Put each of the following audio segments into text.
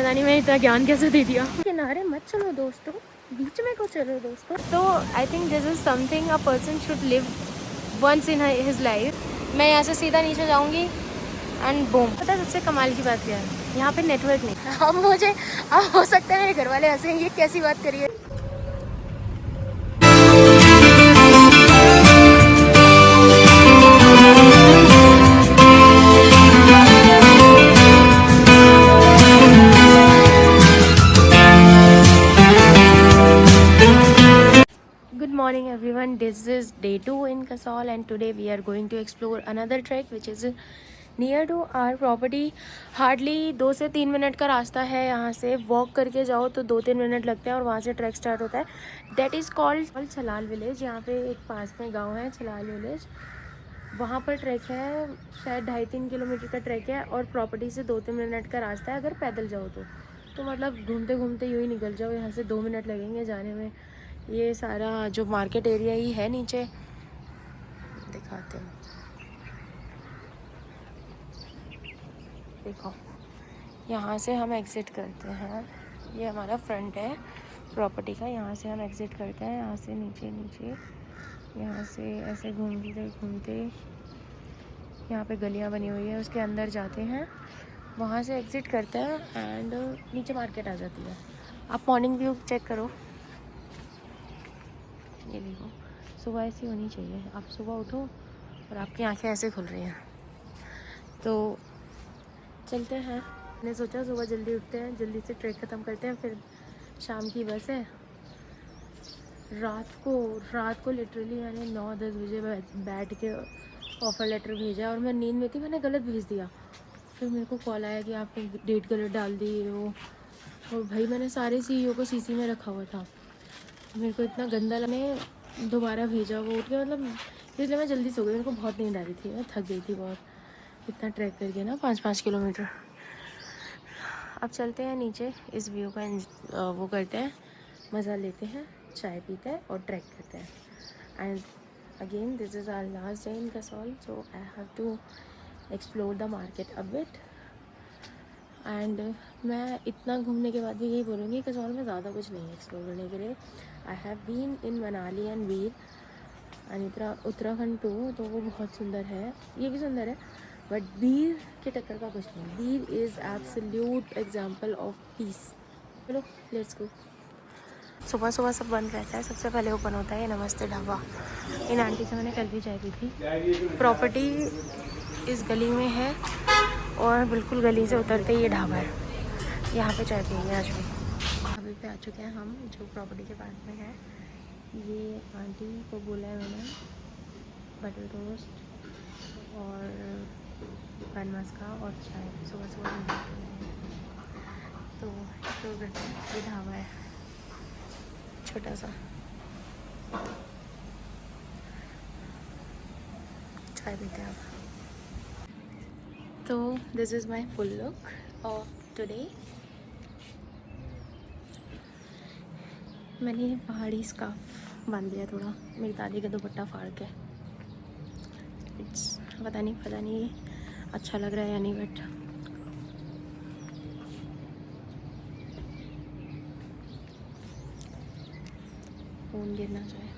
पता नहीं मैं इतना ज्ञान कैसे दे दिया। किनारे मत चलो दोस्तों, बीच में को चलो दोस्तों। तो I think this is something a person should live once in his life. मैं यहाँ से सीधा नीचे जाऊँगी एंड बूम। पता है सबसे कमाल की बात क्या है, यहाँ पे नेटवर्क नहीं। अब हो सकता है मेरे घर वाले हंसेंगे, ये कैसी बात करिए। Good morning everyone, this is day 2 in Kasol and today we are going to explore another trek which is near to our property. Hardly 2 से 3 मिनट का रास्ता है, यहाँ से वॉक करके जाओ तो 2-3 मिनट लगते हैं और वहाँ से ट्रैक स्टार्ट होता है। That is called Chhalal village. यहाँ पे एक पास में गांव है छलाल विलेज, वहाँ पर ट्रैक है। शायद 2.5-3 किलोमीटर का ट्रैक है और प्रॉपर्टी से 2-3 मिनट का रास्ता है अगर पैदल जाओ तो मतलब घूमते घूमते यूँ ही निकल जाओ। यहाँ से 2 मिनट लगेंगे जाने में। ये सारा जो मार्केट एरिया ही है नीचे, दिखाते हैं। देखो यहाँ से हम एग्ज़िट करते हैं, ये हमारा फ्रंट है प्रॉपर्टी का। यहाँ से हम एग्ज़िट करते हैं, यहाँ से नीचे नीचे, यहाँ से ऐसे घूमते घूमते यहाँ पे गलियाँ बनी हुई है, उसके अंदर जाते हैं, वहाँ से एग्ज़िट करते हैं एंड नीचे मार्केट आ जाती है। आप मॉर्निंग व्यू चेक करो, ये देखो सुबह ऐसी होनी चाहिए। आप सुबह उठो और आपकी आंखें ऐसे खुल रही हैं। तो चलते हैं, मैंने सोचा सुबह जल्दी उठते हैं, जल्दी से ट्रैक ख़त्म करते हैं, फिर शाम की बस है। रात को लिटरली मैंने 9-10 बजे बैठ के ऑफ़र लेटर भेजा और मैं नींद में थी, मैंने गलत भेज दिया। फिर मेरे को कॉल आया कि आपने डेट गलत डाल दी हो, और भाई मैंने सारे CEO को CC में रखा हुआ था। मेरे को इतना गंदा लगा, दोबारा भेजा वो उठ के, मतलब इसलिए मैं जल्दी सो गई। मेरे को बहुत नींद आ रही थी, मैं थक गई थी बहुत, इतना ट्रैक करके ना 5-5 किलोमीटर। अब चलते हैं नीचे, इस व्यू का वो करते हैं, मज़ा लेते हैं, चाय पीते हैं और ट्रैक करते हैं। And again this is our last day in Kasol, so I have to explore the market a bit. And मैं इतना घूमने के बाद भी यही बोलूँगी, कसौल में ज़्यादा कुछ नहीं है एक्सप्लोर करने के लिए। I have been in Manali and Bir and Uttarakhand too, तो वो बहुत सुंदर है, ये भी सुंदर है, बट बीर के टक्कर का कुछ नहीं। Bir is absolute example of peace. चलो लेट्स गो। सुबह सुबह सब बंद रहता है, सबसे पहले ओपन होता है ये नमस्ते ढाबा। इन आंटी से मैंने कल भी चाय पी थी। प्रॉपर्टी इस गली में है और बिल्कुल गली से उतरते ही ये ढाबा है, यहाँ पे चाय पियेंगे आज भी। ढाबे पे आ चुके हैं हम, जो प्रॉपर्टी के पास में है। ये आंटी को बोला है मैंने बटर टोस्ट और पैन मस्का और चाय सुबह सुबह। तो ये ढाबा है छोटा सा, चाय पीते हैं आप। तो this is my full look of today. मैंने ये पहाड़ी स्कार्फ बांध दिया थोड़ा, मेरी दादी का दुपट्टा फाड़ के। पता नहीं अच्छा लग रहा है या नहीं, बट फ़ोन गिरना चाहिए।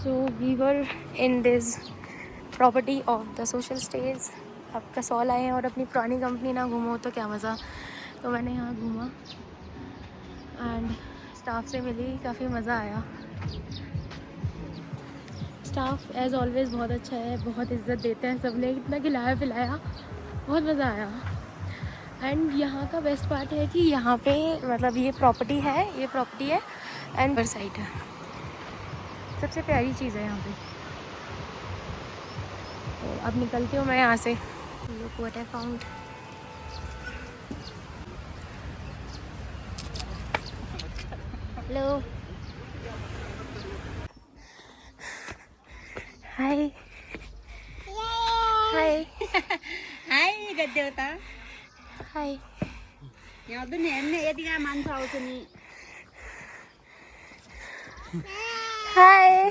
So we were in this property of the social stays. अब कसौल आए हैं और अपनी पुरानी कंपनी ना घूमो तो क्या मज़ा। तो मैंने यहाँ घूमा एंड स्टाफ से मिली, काफ़ी मज़ा आया। स्टाफ एज़ ऑलवेज़ बहुत अच्छा है, बहुत इज़्ज़त देते हैं, सब ने इतना खिलाया पिलाया, बहुत मज़ा आया। एंड यहाँ का बेस्ट पार्ट है कि यहाँ पे मतलब ये प्रॉपर्टी है एंड साइड है। सबसे प्यारी चीज़ है यहाँ पे। तो अब निकलती हूँ मैं यहाँ से। Look what I found. Hello, hi hi hi गद्दे होता हाय। याद नहीं है ये दिखा मान था उसने हाय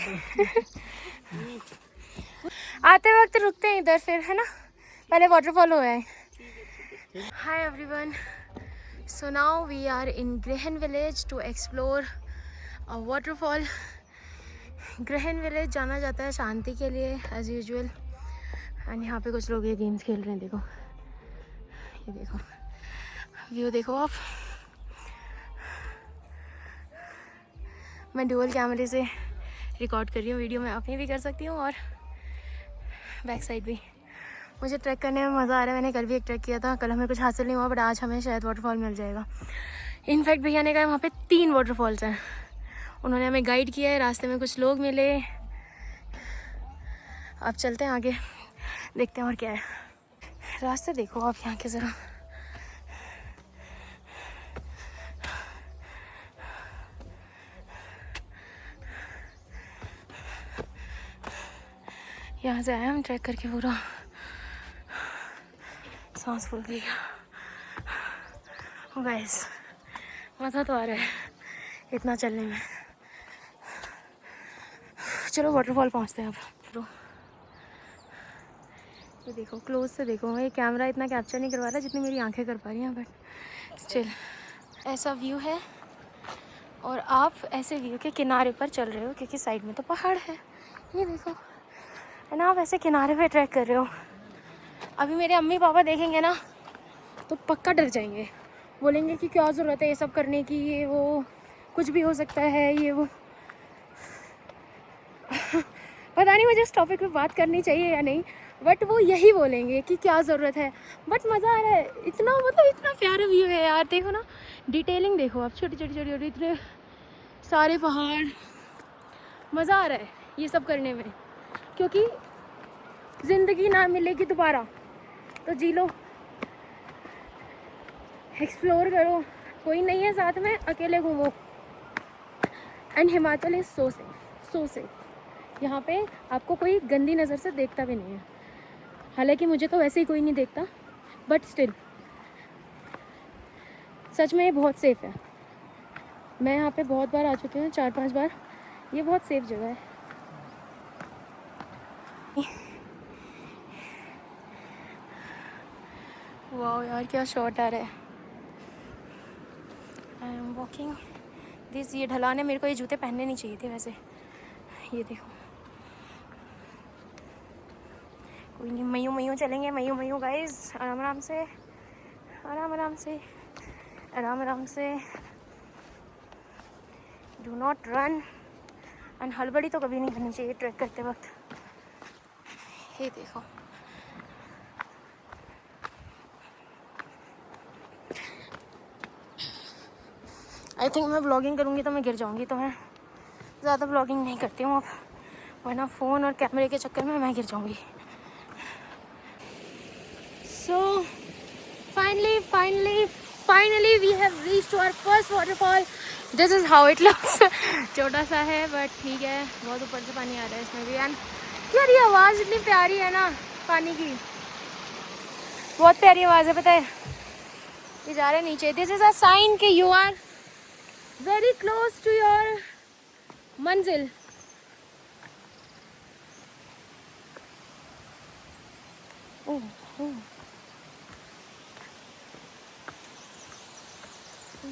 आते वक्त रुकते हैं इधर फिर, है ना, पहले वाटरफॉल हो है। Hi everyone, so now we are in Grahan village to explore a waterfall. Grahan village जाना जाता है शांति के लिए एज यूजुअल। एंड यहाँ पे कुछ लोग ये गेम्स खेल रहे हैं। देखो, ये देखो व्यू देखो आप। मैं डुअल कैमरे से रिकॉर्ड कर रही हूँ वीडियो, मैं अपनी भी कर सकती हूँ और बैक साइड भी। मुझे ट्रैक करने में मज़ा आ रहा है। मैंने कल भी एक ट्रैक किया था, कल हमें कुछ हासिल नहीं हुआ, बट आज हमें शायद वाटरफॉल मिल जाएगा। इनफैक्ट भैया ने कहा वहाँ पे 3 वाटरफॉल्स हैं। उन्होंने हमें गाइड किया है, रास्ते में कुछ लोग मिले। अब चलते हैं आगे, देखते हैं और क्या है। रास्ते देखो आप यहाँ के ज़रा। यहाँ से आया हम ट्रैक करके, पूरा सांस फूल गई। गाइस मज़ा तो आ रहा है इतना चलने में। चलो वाटरफॉल पहुँचते हैं अब। ये देखो, क्लोज से देखो। ये कैमरा इतना कैप्चर नहीं करवा रहा जितनी मेरी आंखें कर पा रही हैं, बट स्टिल ऐसा व्यू है। और आप ऐसे व्यू के किनारे पर चल रहे हो क्योंकि साइड में तो पहाड़ है, ये देखो है ना। आप ऐसे किनारे पे ट्रैक कर रहे हो। अभी मेरे अम्मी पापा देखेंगे ना तो पक्का डर जाएंगे, बोलेंगे कि क्या ज़रूरत है ये सब करने की, ये वो कुछ भी हो सकता है, ये वो। पता नहीं मुझे इस टॉपिक पे बात करनी चाहिए या नहीं, बट वो यही बोलेंगे कि क्या ज़रूरत है। बट मज़ा आ रहा है इतना, मतलब इतना प्यारा व्यू है यार। देखो ना, डिटेलिंग देखो आप, छोटी छोटी छोटी छोटी इतने सारे पहाड़। मज़ा आ रहा है ये सब करने में, क्योंकि ज़िंदगी ना मिलेगी दोबारा, तो जी लो, एक्सप्लोर करो। कोई नहीं है साथ में, अकेले घूमो। And Himachal is so safe, so safe. यहाँ पे आपको कोई गंदी नज़र से देखता भी नहीं है। हालांकि मुझे तो वैसे ही कोई नहीं देखता, बट स्टिल सच में ये बहुत सेफ़ है। मैं यहाँ पे बहुत बार आ चुकी हूँ, 4-5 बार। ये बहुत सेफ जगह है। वाह यार क्या शॉट आ रहा है। I am walking this. ये ढलान है, मेरे को ये जूते पहनने नहीं चाहिए थे वैसे। ये देखो, कोई नहीं, मयूं मयूं चलेंगे, मयूं मयूं गाइस, आराम आराम से, आराम आराम से, आराम आराम से। Do not run. एंड हड़बड़ी तो कभी नहीं करनी चाहिए ट्रैक करते वक्त। ये देखो, आई थिंक मैं व्लॉगिंग करूँगी तो मैं गिर जाऊँगी, तो मैं ज़्यादा व्लॉगिंग नहीं करती हूँ अब, वरना फ़ोन और कैमरे के चक्कर में मैं गिर जाऊँगी। So finally we have reached our first waterfall. This is how it looks. छोटा सा है बट ठीक है, बहुत ऊपर से पानी आ रहा है इसमें भी। एंड यार ये आवाज़ इतनी प्यारी है ना पानी की, बहुत प्यारी आवाज़ है। पता है ये जा रहे नीचे। दिस इज़ अ साइन कि you are very close to your manzil. Oh oh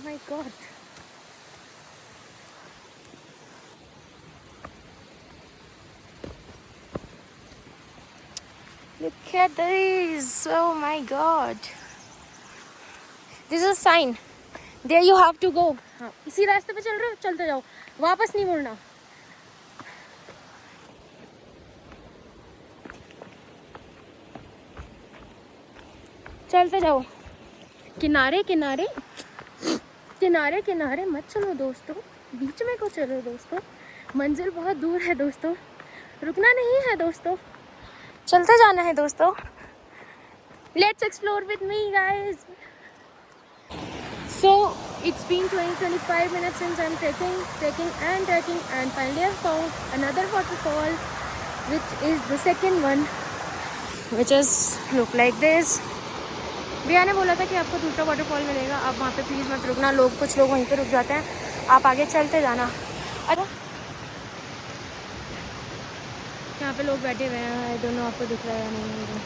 my God. Look at this. Oh my god. This is a sign. There you have to go. हाँ, इसी रास्ते पे चल रहे हो, चलते जाओ, वापस नहीं मुड़ना। चलते जाओ, किनारे किनारे किनारे किनारे मत चलो दोस्तों, बीच में को चलो दोस्तों। मंजिल बहुत दूर है दोस्तों, रुकना नहीं है दोस्तों, चलते जाना है दोस्तों। Let's explore with me guys. So it's been 20-25 minutes since I'm trekking and finally I've found another waterfall, which is the second one, which is look like this. भैया ने बोला था कि आपको दूसरा वाटरफॉल मिलेगा, आप वहाँ पे प्लीज़ मत रुकना, कुछ लोग वहीं पे रुक जाते हैं, आप आगे चलते जाना। अच्छा यहाँ पे लोग बैठे हुए हैं, आई डोंट नो आपको दिख रहा है या नहीं,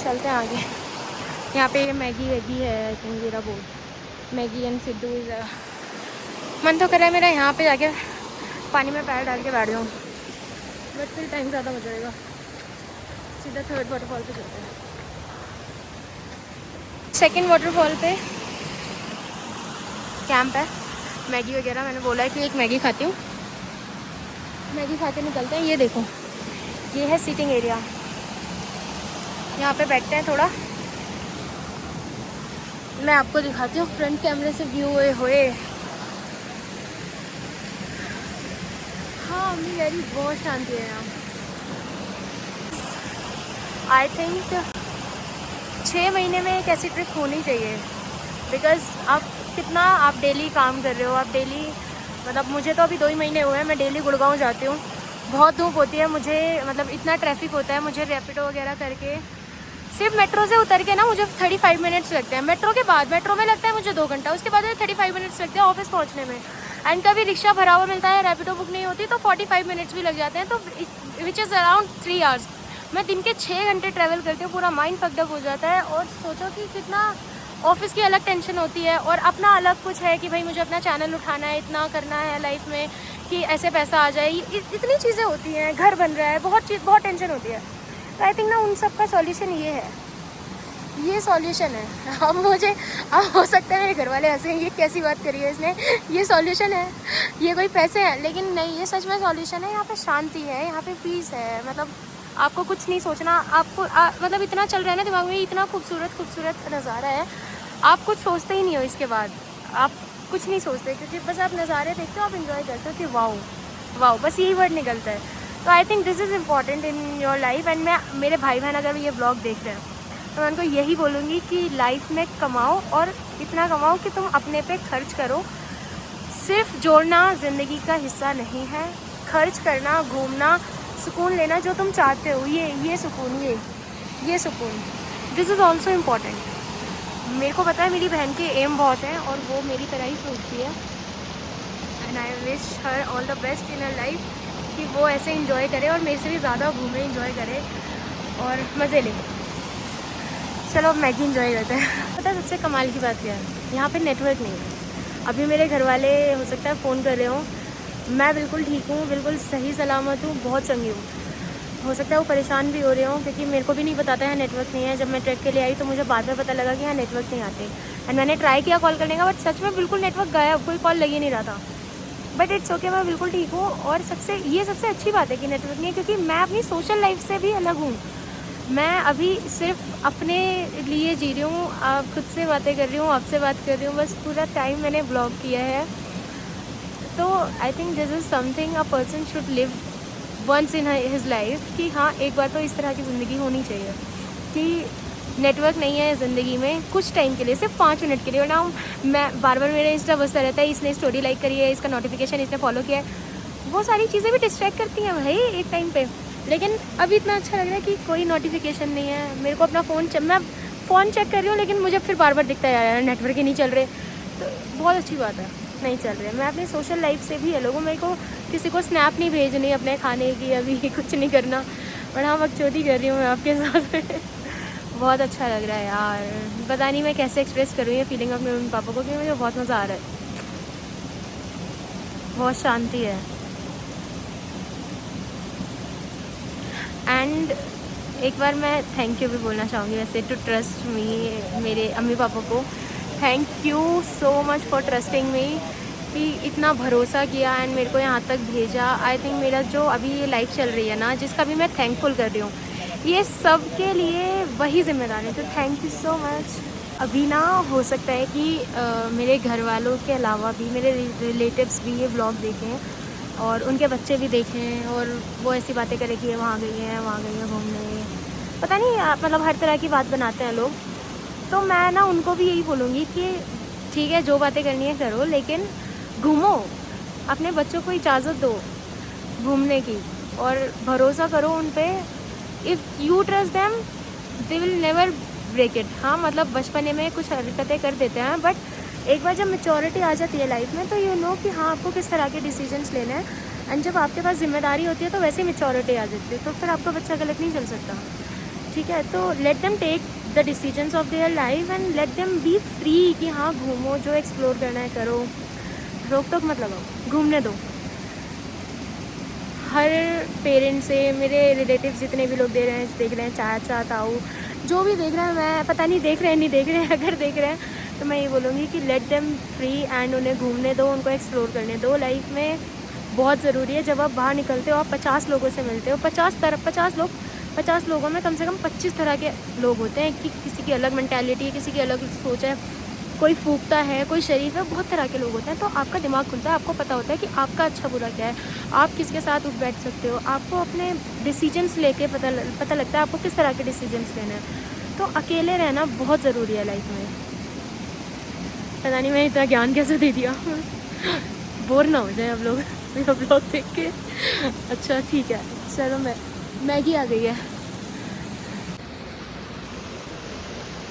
चलते हैं आगे। यहाँ पे मैगी वेगी है, आई थिंक मेरा board Maggi and Sidhu is. मन तो कर रहा है मेरा यहाँ पे जाके पानी में पैर डाल के बैठ जाऊँ, बट फिर टाइम ज़्यादा हो जाएगा। सीधा थर्ड वाटरफॉल पे चलते हैं। सेकंड वाटरफॉल पे कैंप है, मैगी वगैरह, मैंने बोला है कि एक मैगी खाती हूँ, मैगी खा के निकलते हैं। ये देखो, ये है सीटिंग एरिया, यहाँ पे बैठते हैं थोड़ा। मैं आपको दिखाती हूँ फ्रंट कैमरे से व्यू होए। हाँ मेरी बहुत शांति है यहाँ। आई थिंक 6 महीने में एक ऐसी ट्रिप होनी चाहिए, बिकॉज़ आप डेली काम कर रहे हो, आप डेली, मतलब मुझे तो अभी 2 ही महीने हुए हैं, मैं डेली गुड़गांव जाती हूँ, बहुत धूप होती है मुझे, मतलब इतना ट्रैफिक होता है, मुझे रैपिडो वगैरह करके सिर्फ मेट्रो से उतर के ना मुझे 35 मिनट्स लगते हैं। मेट्रो के बाद, मेट्रो में लगता है मुझे 2 घंटा, उसके बाद मुझे 35 मिनट्स लगते हैं ऑफिस पहुँचने में। एंड कभी रिक्शा भरा हुआ मिलता है, रैपिडो बुक नहीं होती तो 45 मिनट्स भी लग जाते हैं, तो विच इज़ अराउंड 3 आवर्स। मैं दिन के 6 घंटे ट्रैवल करती हूँ, पूरा माइंड फकड हो जाता है। और सोचो कि कितना ऑफिस की अलग टेंशन होती है और अपना अलग कुछ है कि भाई मुझे अपना चैनल उठाना है, इतना करना है लाइफ में कि ऐसे पैसा आ जाए, इतनी चीज़ें होती हैं, घर बन रहा है, बहुत टेंशन होती है। तो आई थिंक ना उन सब का सॉल्यूशन ये है, ये सॉल्यूशन है। अब हो सकता है मेरे घर वाले हंसे, ये कैसी बात करी है इसने, ये सॉल्यूशन है, ये कोई पैसे हैं, लेकिन नहीं, ये सच में सॉल्यूशन है। यहाँ पे शांति है, यहाँ पे पीस है, मतलब आपको कुछ नहीं सोचना, आपको मतलब इतना चल रहा है ना दिमाग में, इतना खूबसूरत नज़ारा है, आप कुछ सोचते ही नहीं हो। इसके बाद आप कुछ नहीं सोचते, क्योंकि बस आप नज़ारे देखते हो, आप इंजॉय करते हो कि वाओ वाओ, बस यही वर्ड निकलता है। तो I think this is important in your life. And मेरे भाई बहन अगर ये ब्लॉग देख रहे हैं तो मैं उनको यही बोलूँगी कि लाइफ में कमाओ, और इतना कमाओ कि तुम अपने पे खर्च करो। सिर्फ जोड़ना ज़िंदगी का हिस्सा नहीं है, खर्च करना, घूमना, सुकून लेना जो तुम चाहते हो, ये सुकून, दिस इज़ ऑल्सो इम्पॉर्टेंट। मेरे को पता है मेरी बहन के एम बहुत हैं और वो मेरी तरह ही सोचती है, and I wish her all the best in her life, कि वो ऐसे इंजॉय करे और मेरे से भी ज़्यादा घूमे, इंजॉय करे और मज़े ले। चलो अब मैगी इंजॉय करते हैं। पता है सबसे कमाल की बात क्या है, यहाँ पे नेटवर्क नहीं है। अभी मेरे घर वाले हो सकता है फ़ोन कर रहे हो, मैं बिल्कुल ठीक हूँ, बिल्कुल सही सलामत हूँ, बहुत चंगी हूँ। हो सकता है वो परेशान भी हो रहे हों, क्योंकि मेरे को भी नहीं पता था यहाँ नेटवर्क नहीं है। जब मैं ट्रैक के लिए आई तो मुझे बाद में पता लगा कि यहाँ नेटवर्क नहीं आते, एंड मैंने ट्राई किया कॉल करने का, बट सच में बिल्कुल नेटवर्क गायब, कोई कॉल लग ही नहीं रहा था। बट इट्स ओके, मैं बिल्कुल ठीक हूँ। और सबसे अच्छी बात है कि नेटवर्क नहीं है, क्योंकि मैं अपनी सोशल लाइफ से भी अलग हूँ। मैं अभी सिर्फ अपने लिए जी रही हूँ, खुद से बातें कर रही हूँ, आपसे बात कर रही हूँ, बस पूरा टाइम मैंने ब्लॉग किया है। तो I think this is something a person should live once in his life, कि हाँ एक बार तो इस तरह की ज़िंदगी होनी चाहिए कि नेटवर्क नहीं है ज़िंदगी में कुछ टाइम के लिए, सिर्फ 5 मिनट के लिए। वरना मैं बार मेरा इंस्टा बसता रहता है, इसने स्टोरी लाइक करी है, इसका नोटिफिकेशन इसने फॉलो किया है, वो सारी चीज़ें भी डिस्ट्रैक्ट करती हैं भाई एक टाइम पे। लेकिन अभी इतना अच्छा लग रहा है कि कोई नोटिफिकेशन नहीं है, मेरे को अपना मैं फ़ोन चेक कर रही हूँ, लेकिन मुझे फिर बार दिखता है यार नेटवर्क ही नहीं चल रहे, तो बहुत अच्छी बात है नहीं चल रहे। मैं अपनी सोशल लाइफ से भी अलग हूँ, मेरे को किसी को स्नैप नहीं भेजनी अपने खाने की, अभी कुछ नहीं करना, और हाँ बकचोदी कर रही हूँ मैं आपके साथ। बहुत अच्छा लग रहा है यार, पता नहीं मैं कैसे एक्सप्रेस करूँ ये फीलिंग अपने मम्मी पापा को, कि मुझे बहुत मज़ा आ रहा है, बहुत शांति है। एंड एक बार मैं थैंक यू भी बोलना चाहूँगी वैसे, टू ट्रस्ट मी, मेरे अम्मी पापा को thank you so much for trusting मी, कि इतना भरोसा किया एंड मेरे को यहाँ तक भेजा। आई थिंक मेरा जो अभी ये लाइफ चल रही है ना, जिसका भी मैं थैंकफुल कर रही हूँ, ये सब के लिए वही जिम्मेदार है। तो थैंक यू सो मच। अभी ना हो सकता है कि मेरे घर वालों के अलावा भी मेरे रिलेटिव्स भी ये ब्लॉग देखें और उनके बच्चे भी देखें और वो ऐसी बातें करें कि ये वहाँ गई हैं घूमने, पता नहीं मतलब हर तरह की बात बनाते हैं लोग। तो मैं ना उनको भी यही बोलूँगी कि ठीक है, जो बातें करनी है करो, लेकिन घूमो, अपने बच्चों को इजाज़त दो घूमने की और भरोसा करो उन पे। If you trust them they will never break it. हाँ, मतलब बचपने में कुछ हरकतें कर देते हैं, बट एक बार जब मैच्योरिटी आ जाती है लाइफ में तो यू नो कि हाँ आपको किस तरह के डिसीजंस लेने हैं। एंड जब आपके पास जिम्मेदारी होती है तो वैसे ही मैच्योरिटी आ जाती है, तो फिर आपका बच्चा गलत नहीं चल सकता। ठीक है, तो let them take the decisions of their life and let them be free कि हाँ घूमो, जो एक्सप्लोर करना है करो, रोक टोक मत लगाओ, घूमने दो। हर पेरेंट से, मेरे रिलेटिव्स जितने भी लोग देख रहे हैं चाचा ताऊ जो भी देख रहे हैं, मैं पता नहीं देख रहे हैं नहीं देख रहे हैं, अगर देख रहे हैं तो मैं ये बोलूँगी कि लेट देम फ्री एंड उन्हें घूमने दो, उनको एक्सप्लोर करने दो। लाइफ में बहुत ज़रूरी है, जब आप बाहर निकलते हो आप 50 लोगों से मिलते हो, 50 लोगों में कम से कम 25 तरह के लोग होते हैं कि किसी की अलग मेंटालिटी है, किसी की अलग सोच है, कोई फूकता है, कोई शरीफ है, बहुत तरह के लोग होते हैं। तो आपका दिमाग खुलता है, आपको पता होता है कि आपका अच्छा बुरा क्या है, आप किसके साथ उठ बैठ सकते हो, आपको अपने डिसीजंस लेके पता लगता है आपको किस तरह के डिसीजंस लेने हैं। तो अकेले रहना बहुत ज़रूरी है लाइफ में। पता नहीं मैं इतना ज्ञान कैसे दे दिया। बोर ना हो जाए अब लोग मेरा ब्लॉग देख के। अच्छा ठीक है, चलो मैगी आ गई है।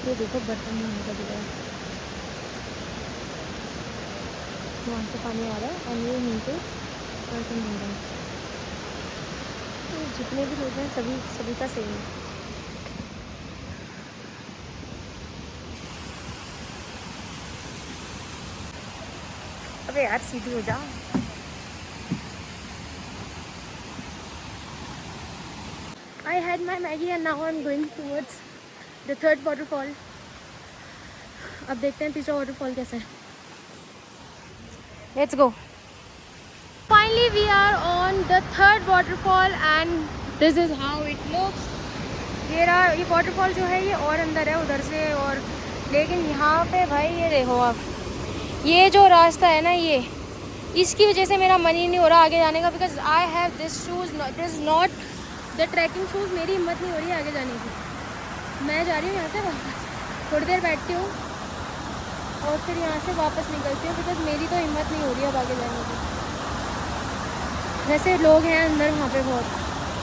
ये देखो बर्तन धोने का जगह है, वहाँ से पानी आ रहा है और ये नीचे बर्तन धो रहे हैं। तो जितने भी लोग हैं सभी का सेम है। अबे यार सीधी हो जा। I had my Maggie and now I'm going towards the third waterfall. अब देखते हैं तीसरा वाटरफॉल कैसा है। Let's go. Finally we are on the third waterfall and this is how it looks. ये वाटरफॉल जो है ये और अंदर है उधर से, और लेकिन यहाँ पे भाई ये देखो आप, ये जो रास्ता है ना, ये इसकी वजह से मेरा मन ही नहीं हो रहा आगे जाने का, because I have this shoes, this not the trekking shoes. मेरी हिम्मत नहीं हो रही है आगे जाने की। मैं जा रही हूँ यहाँ से वापस, थोड़ी देर बैठती हूँ और फिर यहाँ से वापस निकलती हूँ, बिकॉज मेरी तो हिम्मत नहीं हो रही है अब आगे जाने की। वैसे लोग हैं अंदर वहाँ पे बहुत,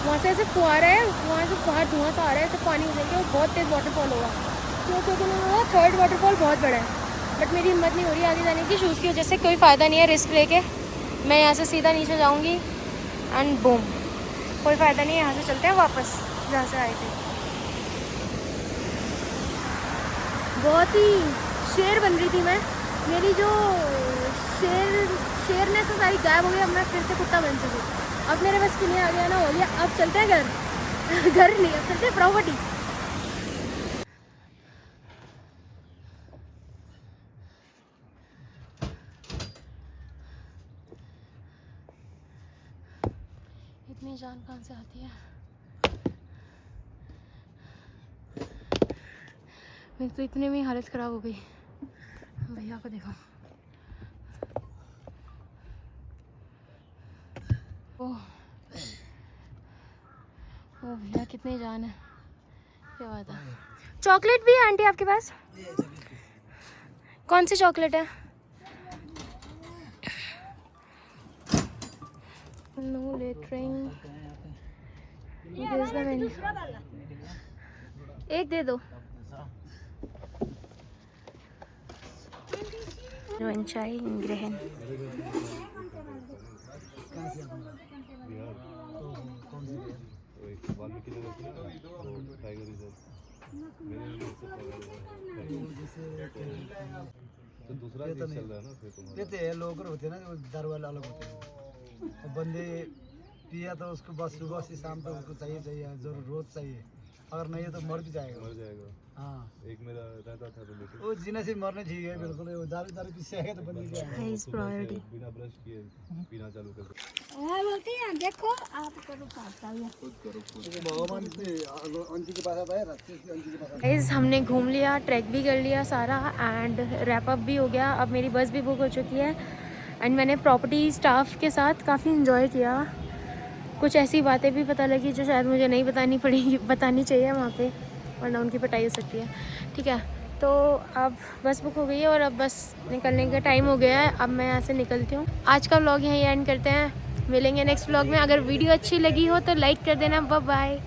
वहाँ से ऐसे फुहारा है, वहाँ से बाहर धुआं सा आ रहा है, ऐसे पानी उछल के, और बहुत तेज़ वाटरफॉल होगा। क्योंकि उन्होंने थर्ड वाटरफॉल बहुत बड़ा है, बट मेरी हिम्मत नहीं हो रही आगे जाने की। शूज़ की वजह से कोई फ़ायदा नहीं है रिस्क लेके, मैं यहाँ से सीधा नीचे जाऊँगी एंड बूम, कोई फ़ायदा नहीं है। यहाँ से चलते हैं वापस जहाँ से आए थे। बहुत ही शेर बन रही थी मैं, मेरी जो शेरनेस से सारी गायब हो गई। अब मैं फिर से कुत्ता बन चुकी हूँ। अब मेरे बस की नहीं आ गया ना, हो गया। अब चलते हैं घर घर नहीं, अब चलते हैं प्रॉपर्टी। इतनी जान कहाँ से आती है? मेरी तो इतने में ही हालत ख़राब हो गई। भैया को देखो, ओह भैया कितनी जान है, क्या बात है। चॉकलेट भी है आंटी आपके पास? कौन सी चॉकलेट है? नो लेटरिंग, एक दे दो। चाय ग्रहण तो दूसरा चीज चल रहा है ना, फिर तुम्हारा ये तो लोग होते हैं ना जो दारू वाले अलग होते हैं, तो बंदे पिया तो उसको बस सुबह से शाम तक उसको चाहिए जरूर, रोज चाहिए, अगर नहीं है तो मर भी जाएगा। हाँ, एक मेरा रहता था रिलेटिव, वो जीने से मरने ठीक है बिल्कुल, दारू पीछे आएगा तो बंदे बिना ब्रश किए पीना चालू कर मैं बोलती है देखो आप करो पाता हुआ भगवान से अंजी के पास आता है, रास्ते से अंजी के पास आता गाइस हमने घूम लिया, ट्रैक भी कर लिया सारा एंड रैप अप भी हो गया। अब मेरी बस भी बुक हो चुकी है एंड मैंने प्रॉपर्टी स्टाफ के साथ काफ़ी इन्जॉय किया। कुछ ऐसी बातें भी पता लगी जो शायद मुझे नहीं बतानी चाहिए वहाँ पे, वरना उनकी पिटाई हो सकती है। ठीक है, तो अब बस बुक हो गई है और अब बस निकलने का टाइम हो गया है। अब मैं यहाँ से निकलती हूँ। आज का व्लॉग यहीं एंड करते हैं, मिलेंगे नेक्स्ट व्लॉग में। अगर वीडियो अच्छी लगी हो तो लाइक कर देना। Bye bye.